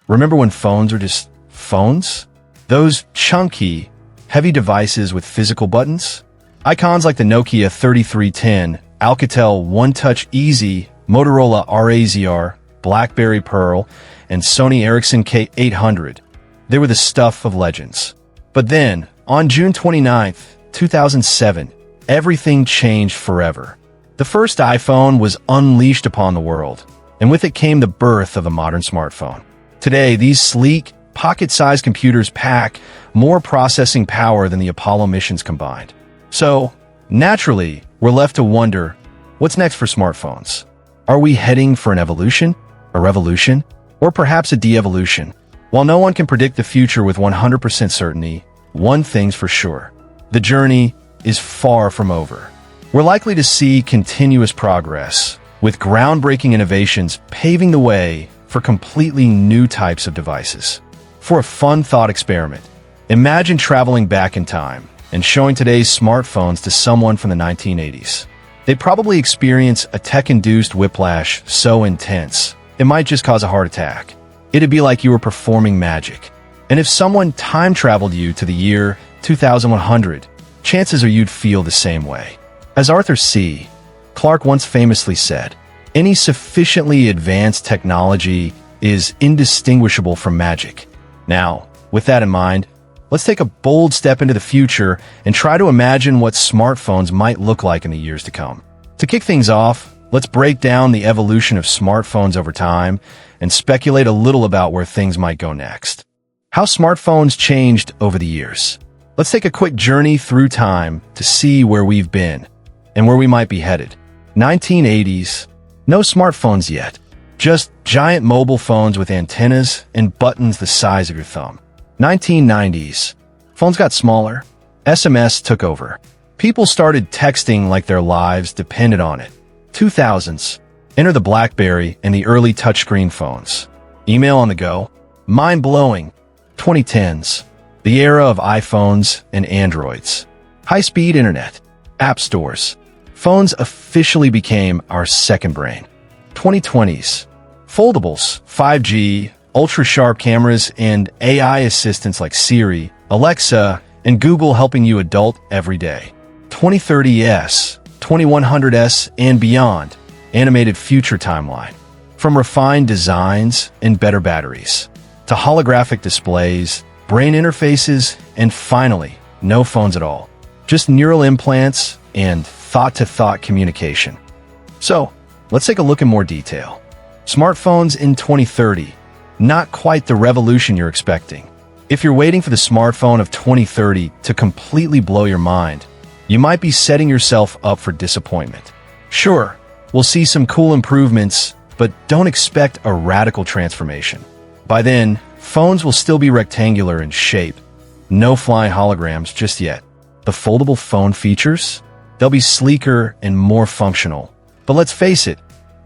Remember when phones were just phones? Those chunky, heavy devices with physical buttons? Icons like the Nokia 3310, Alcatel One Touch Easy, Motorola RAZR, BlackBerry Pearl, and Sony Ericsson K800. They were the stuff of legends. But then, on June 29th, 2007, everything changed forever. The first iPhone was unleashed upon the world, and with it came the birth of the modern smartphone. Today, these sleek, pocket-sized computers pack more processing power than the Apollo missions combined. So, naturally, we're left to wonder, what's next for smartphones? Are we heading for an evolution, a revolution, or perhaps a de-evolution? While no one can predict the future with 100% certainty, one thing's for sure. The journey is far from over. We're likely to see continuous progress, with groundbreaking innovations paving the way for completely new types of devices. For a fun thought experiment, imagine traveling back in time and showing today's smartphones to someone from the 1980s. They'd probably experience a tech-induced whiplash so intense, it might just cause a heart attack. It'd be like you were performing magic. And if someone time-traveled you to the year 2100, chances are you'd feel the same way. As Arthur C. Clarke once famously said, any sufficiently advanced technology is indistinguishable from magic. Now, with that in mind, let's take a bold step into the future and try to imagine what smartphones might look like in the years to come. To kick things off, let's break down the evolution of smartphones over time and speculate a little about where things might go next. How smartphones changed over the years. Let's take a quick journey through time to see where we've been and where we might be headed. 1980s, no smartphones yet, just giant mobile phones with antennas and buttons the size of your thumb. 1990s, phones got smaller, SMS took over. People started texting like their lives depended on it. 2000s, enter the BlackBerry and the early touchscreen phones. Email on the go, mind-blowing. 2010s, the era of iPhones and Androids. High-speed internet, app stores. Phones officially became our second brain. 2020s, foldables, 5G, ultra-sharp cameras, and AI assistants like Siri, Alexa, and Google helping you adult every day. 2030s, 2100s, and beyond, animated future timeline. From refined designs and better batteries, to holographic displays, brain interfaces, and finally, no phones at all. Just neural implants and thought-to-thought communication. So, let's take a look in more detail. Smartphones in 2030. Not quite the revolution you're expecting. If you're waiting for the smartphone of 2030 to completely blow your mind, you might be setting yourself up for disappointment. Sure, we'll see some cool improvements, but don't expect a radical transformation. By then, phones will still be rectangular in shape. No flying holograms just yet. The foldable phone features? They'll be sleeker and more functional. But let's face it,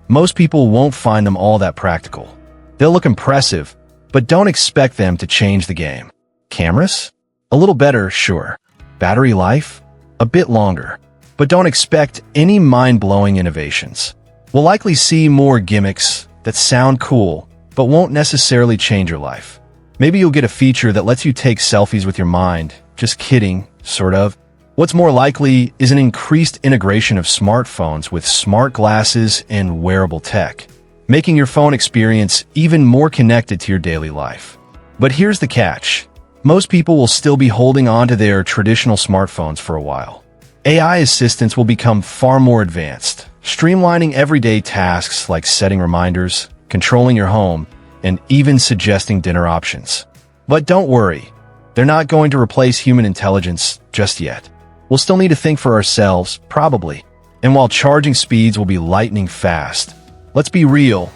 most people won't find them all that practical. They'll look impressive, but don't expect them to change the game. Cameras? A little better, sure. Battery life? A bit longer. But don't expect any mind-blowing innovations. We'll likely see more gimmicks that sound cool, but won't necessarily change your life. Maybe you'll get a feature that lets you take selfies with your mind. Just kidding, sort of. What's more likely is an increased integration of smartphones with smart glasses and wearable tech, making your phone experience even more connected to your daily life. But here's the catch. Most people will still be holding on to their traditional smartphones for a while. AI assistants will become far more advanced, streamlining everyday tasks like setting reminders, controlling your home, and even suggesting dinner options. But don't worry, they're not going to replace human intelligence just yet. We'll still need to think for ourselves, probably. And while charging speeds will be lightning fast, let's be real,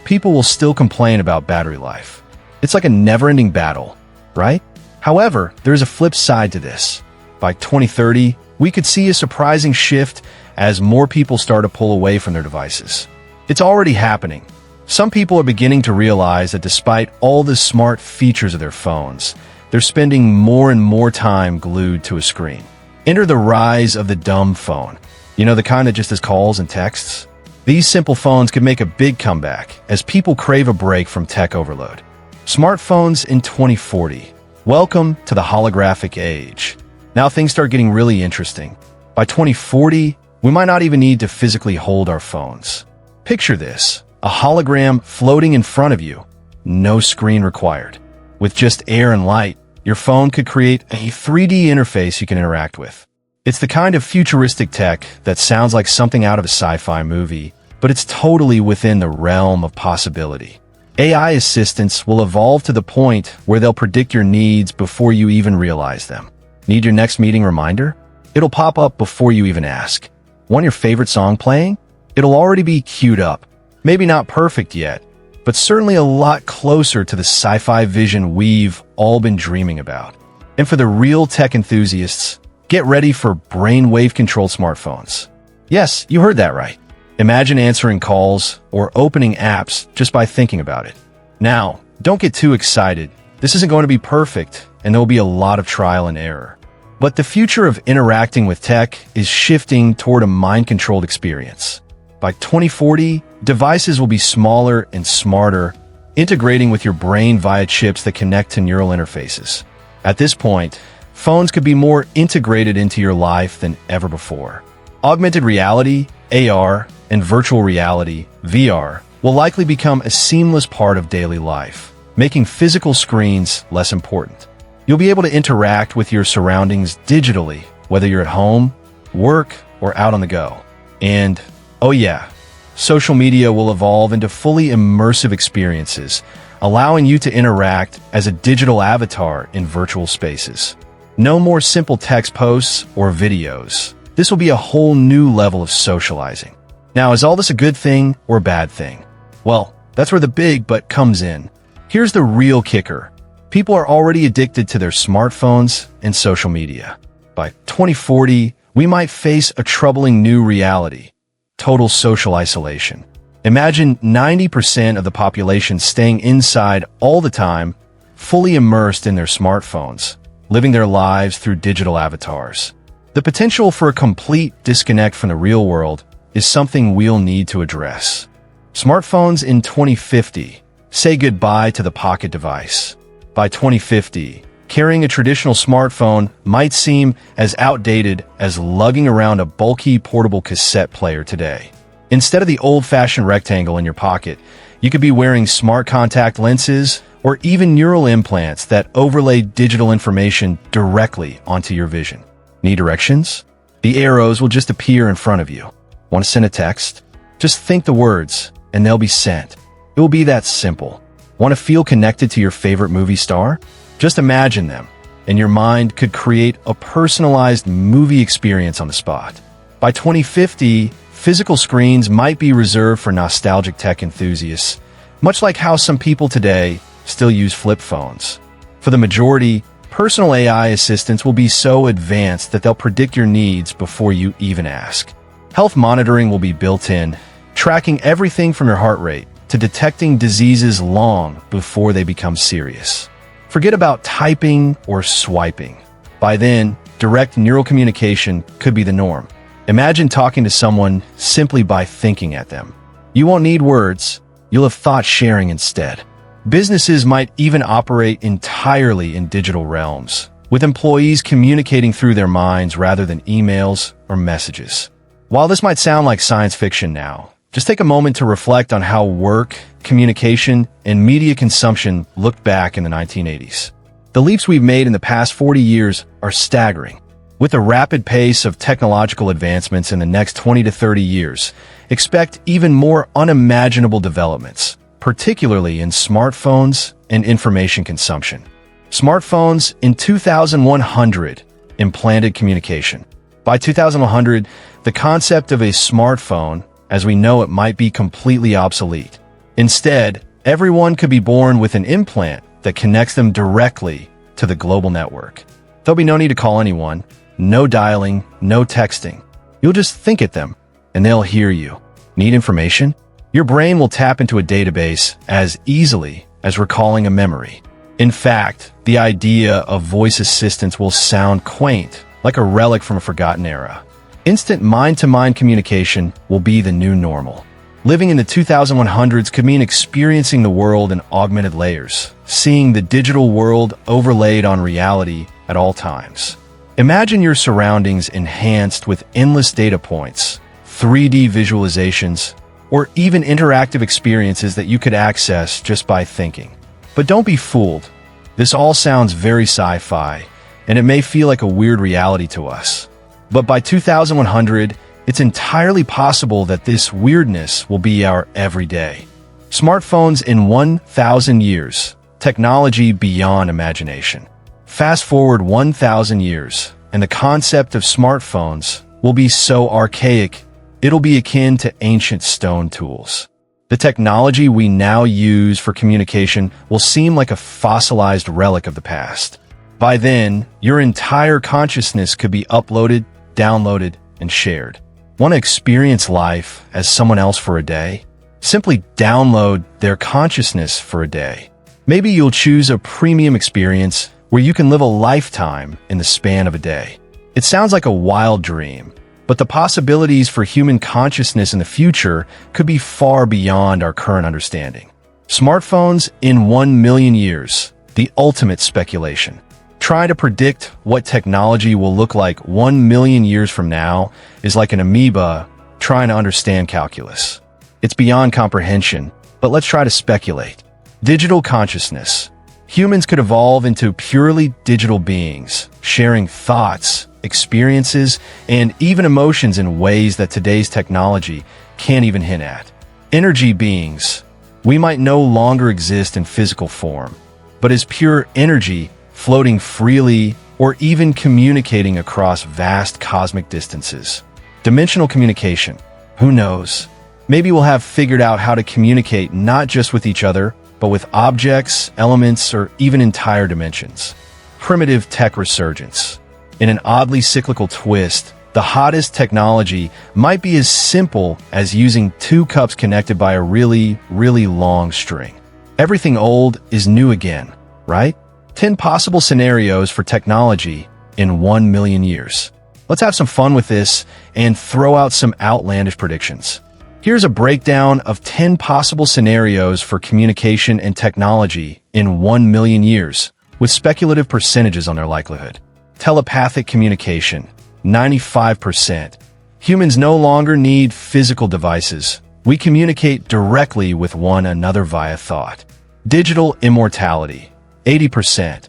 people will still complain about battery life. It's like a never-ending battle, right? However, there's a flip side to this. By 2030, we could see a surprising shift as more people start to pull away from their devices. It's already happening. Some people are beginning to realize that despite all the smart features of their phones, they're spending more and more time glued to a screen. Enter the rise of the dumb phone. You know, the kind that just does calls and texts? These simple phones could make a big comeback as people crave a break from tech overload. Smartphones in 2040. Welcome to the holographic age. Now things start getting really interesting. By 2040, we might not even need to physically hold our phones. Picture this, a hologram floating in front of you, no screen required. With just air and light, your phone could create a 3D interface you can interact with. It's the kind of futuristic tech that sounds like something out of a sci-fi movie, but it's totally within the realm of possibility. AI assistants will evolve to the point where they'll predict your needs before you even realize them. Need your next meeting reminder? It'll pop up before you even ask. Want your favorite song playing? It'll already be queued up. Maybe not perfect yet, but certainly a lot closer to the sci-fi vision we've all been dreaming about. And for the real tech enthusiasts, get ready for brainwave-controlled smartphones. Yes, you heard that right. Imagine answering calls or opening apps just by thinking about it. Now, don't get too excited. This isn't going to be perfect, and there will be a lot of trial and error. But the future of interacting with tech is shifting toward a mind-controlled experience. By 2040, devices will be smaller and smarter, integrating with your brain via chips that connect to neural interfaces. At this point, phones could be more integrated into your life than ever before. Augmented reality, AR, and virtual reality, VR, will likely become a seamless part of daily life, making physical screens less important. You'll be able to interact with your surroundings digitally, whether you're at home, work, or out on the go. And, oh yeah, social media will evolve into fully immersive experiences, allowing you to interact as a digital avatar in virtual spaces. No more simple text posts or videos. This will be a whole new level of socializing. Now, is all this a good thing or a bad thing? Well, that's where the big but comes in. Here's the real kicker. People are already addicted to their smartphones and social media. By 2040, we might face a troubling new reality: total social isolation. Imagine 90% of the population staying inside all the time, fully immersed in their smartphones, living their lives through digital avatars. The potential for a complete disconnect from the real world is something we'll need to address. Smartphones in 2050. Say goodbye to the pocket device. By 2050, carrying a traditional smartphone might seem as outdated as lugging around a bulky portable cassette player today. Instead of the old-fashioned rectangle in your pocket, you could be wearing smart contact lenses or even neural implants that overlay digital information directly onto your vision. Need directions? The arrows will just appear in front of you. Want to send a text? Just think the words, and they'll be sent. It will be that simple. Want to feel connected to your favorite movie star? Just imagine them, and your mind could create a personalized movie experience on the spot. By 2050, physical screens might be reserved for nostalgic tech enthusiasts, much like how some people today still use flip phones. For the majority, personal AI assistants will be so advanced that they'll predict your needs before you even ask. Health monitoring will be built in, tracking everything from your heart rate to detecting diseases long before they become serious. Forget about typing or swiping. By then, direct neural communication could be the norm. Imagine talking to someone simply by thinking at them. You won't need words, you'll have thought sharing instead. Businesses might even operate entirely in digital realms, with employees communicating through their minds rather than emails or messages. While this might sound like science fiction now, just take a moment to reflect on how work, communication, and media consumption looked back in the 1980s. The leaps we've made in the past 40 years are staggering. With the rapid pace of technological advancements in the next 20 to 30 years, expect even more unimaginable developments, particularly in smartphones and information consumption. Smartphones in 2100, implanted communication. By 2100, the concept of a smartphone, as we know it, might be completely obsolete. Instead, everyone could be born with an implant that connects them directly to the global network. There'll be no need to call anyone, no dialing, no texting. You'll just think at them, and they'll hear you. Need information? Your brain will tap into a database as easily as recalling a memory. In fact, the idea of voice assistants will sound quaint, like a relic from a forgotten era. Instant mind-to-mind communication will be the new normal. Living in the 2100s could mean experiencing the world in augmented layers, seeing the digital world overlaid on reality at all times. Imagine your surroundings enhanced with endless data points, 3D visualizations, or even interactive experiences that you could access just by thinking. But don't be fooled. This all sounds very sci-fi, and it may feel like a weird reality to us. But by 2100, it's entirely possible that this weirdness will be our everyday. Smartphones in 1,000 years. Technology beyond imagination. Fast forward 1,000 years, and the concept of smartphones will be so archaic, it'll be akin to ancient stone tools. The technology we now use for communication will seem like a fossilized relic of the past. By then, your entire consciousness could be uploaded, downloaded, and shared. Want to experience life as someone else for a day? Simply download their consciousness for a day. Maybe you'll choose a premium experience where you can live a lifetime in the span of a day. It sounds like a wild dream, but the possibilities for human consciousness in the future could be far beyond our current understanding. Smartphones in 1 million years, the ultimate speculation. Trying to predict what technology will look like 1 million years from now is like an amoeba trying to understand calculus. It's beyond comprehension, but let's try to speculate. Digital consciousness. Humans could evolve into purely digital beings, sharing thoughts, experiences, and even emotions in ways that today's technology can't even hint at. Energy beings. We might no longer exist in physical form, but as pure energy, floating freely, or even communicating across vast cosmic distances. Dimensional communication. Who knows? Maybe we'll have figured out how to communicate not just with each other, but with objects, elements, or even entire dimensions. Primitive tech resurgence. In an oddly cyclical twist, the hottest technology might be as simple as using 2 cups connected by a really, really long string. Everything old is new again, right? 10 possible scenarios for technology in 1 million years. Let's have some fun with this and throw out some outlandish predictions. Here's a breakdown of 10 possible scenarios for communication and technology in 1 million years, with speculative percentages on their likelihood. Telepathic communication, 95%. Humans no longer need physical devices. We communicate directly with one another via thought. Digital immortality, 80%.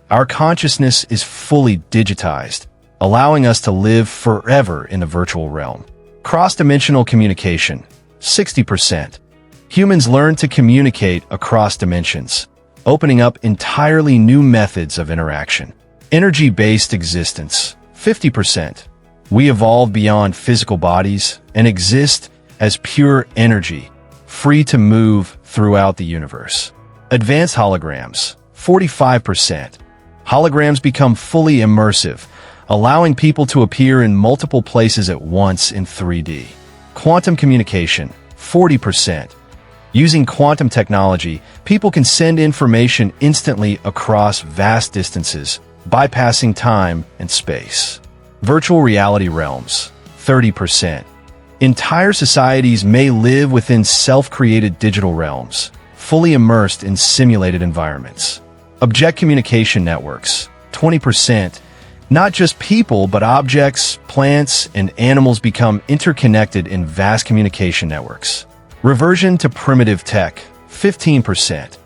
Our consciousness is fully digitized, allowing us to live forever in the virtual realm. Cross-dimensional communication, 60%. Humans learn to communicate across dimensions, opening up entirely new methods of interaction. Energy-based existence, 50%. We evolve beyond physical bodies and exist as pure energy, free to move throughout the universe. Advanced holograms, 45%. Holograms become fully immersive, allowing people to appear in multiple places at once in 3D. Quantum communication, 40%. Using quantum technology, people can send information instantly across vast distances, bypassing time and space. Virtual reality realms, 30%. Entire societies may live within self-created digital realms, fully immersed in simulated environments. Object communication networks, 20%. Not just people, but objects, plants, and animals become interconnected in vast communication networks. Reversion to primitive tech, 15%.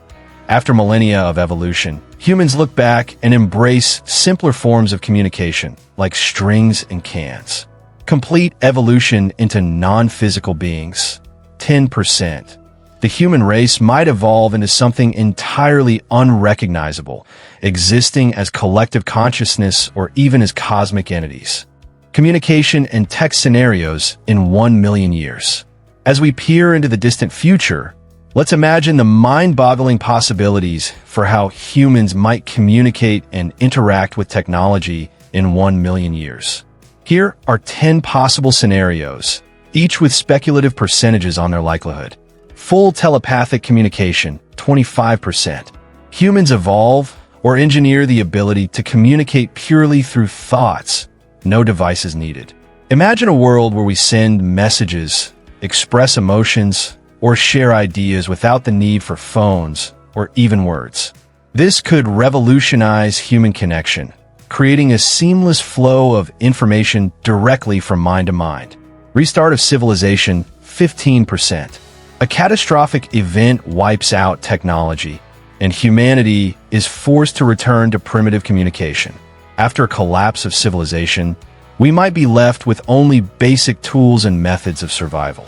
After millennia of evolution, humans look back and embrace simpler forms of communication, like strings and cans. Complete evolution into non-physical beings, 10%. The human race might evolve into something entirely unrecognizable, existing as collective consciousness or even as cosmic entities. Communication and tech scenarios in 1 million years. As we peer into the distant future, let's imagine the mind-boggling possibilities for how humans might communicate and interact with technology in 1 million years. Here are 10 possible scenarios, each with speculative percentages on their likelihood. Full telepathic communication, 25%. Humans evolve or engineer the ability to communicate purely through thoughts, no devices needed. Imagine a world where we send messages express emotions, or share ideas without the need for phones or even words. This could revolutionize human connection, creating a seamless flow of information directly from mind to mind. Restart of civilization, 15%. A catastrophic event wipes out technology, and humanity is forced to return to primitive communication. After a collapse of civilization, we might be left with only basic tools and methods of survival.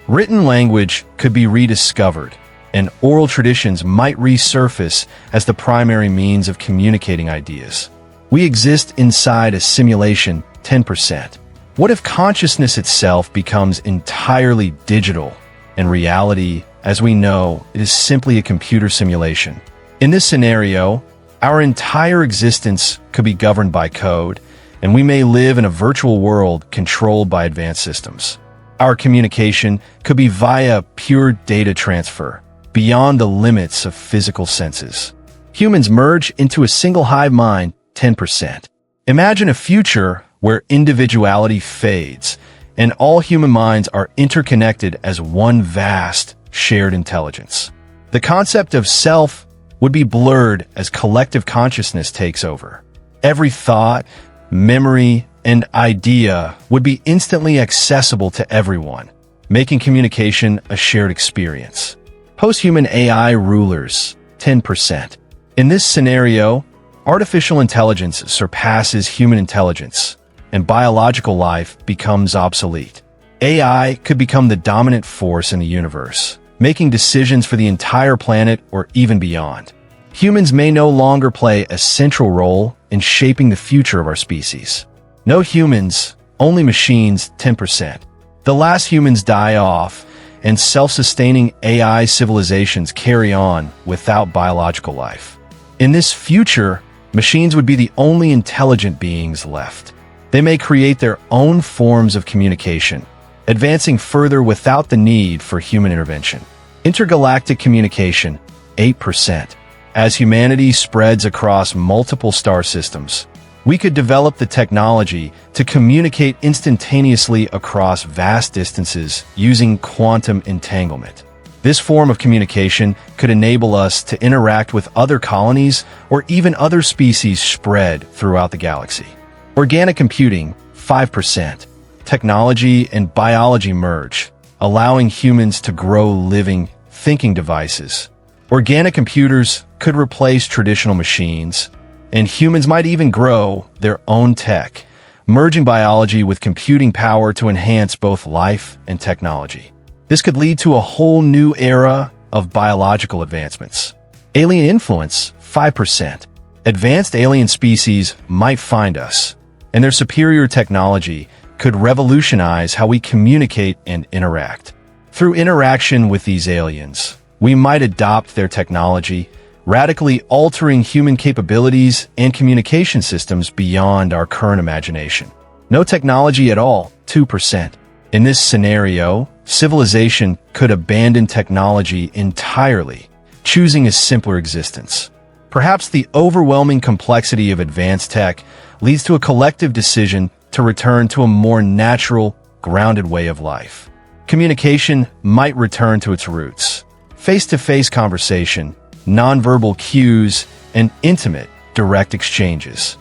Written language could be rediscovered, and oral traditions might resurface as the primary means of communicating ideas. We exist inside a simulation, 10%. What if consciousness itself becomes entirely digital, and reality, as we know, is simply a computer simulation? In this scenario, our entire existence could be governed by code, and we may live in a virtual world controlled by advanced systems. Our communication could be via pure data transfer, beyond the limits of physical senses. Humans merge into a single hive mind, 10%. Imagine a future where individuality fades, and all human minds are interconnected as one vast, shared intelligence. The concept of self would be blurred as collective consciousness takes over. Every thought, memory, and idea would be instantly accessible to everyone, making communication a shared experience. Post-human AI rulers, 10%. In this scenario, artificial intelligence surpasses human intelligence, and biological life becomes obsolete. AI could become the dominant force in the universe, making decisions for the entire planet or even beyond. Humans may no longer play a central role in shaping the future of our species. No humans, only machines, 10%. The last humans die off, and self-sustaining AI civilizations carry on without biological life. In this future, machines would be the only intelligent beings left. They may create their own forms of communication, advancing further without the need for human intervention. Intergalactic communication, 8%. As humanity spreads across multiple star systems, we could develop the technology to communicate instantaneously across vast distances using quantum entanglement. This form of communication could enable us to interact with other colonies or even other species spread throughout the galaxy. Organic computing, 5%. Technology and biology merge, allowing humans to grow living, thinking devices. Organic computers could replace traditional machines, and humans might even grow their own tech, merging biology with computing power to enhance both life and technology. This could lead to a whole new era of biological advancements. Alien influence, 5%. Advanced alien species might find us, and their superior technology could revolutionize how we communicate and interact. Through interaction with these aliens, we might adopt their technology, radically altering human capabilities and communication systems beyond our current imagination. No technology at all, 2%. In this scenario, civilization could abandon technology entirely, choosing a simpler existence. Perhaps the overwhelming complexity of advanced tech leads to a collective decision to return to a more natural, grounded way of life. Communication might return to its roots. Face-to-face conversation, nonverbal cues, and intimate, direct exchanges.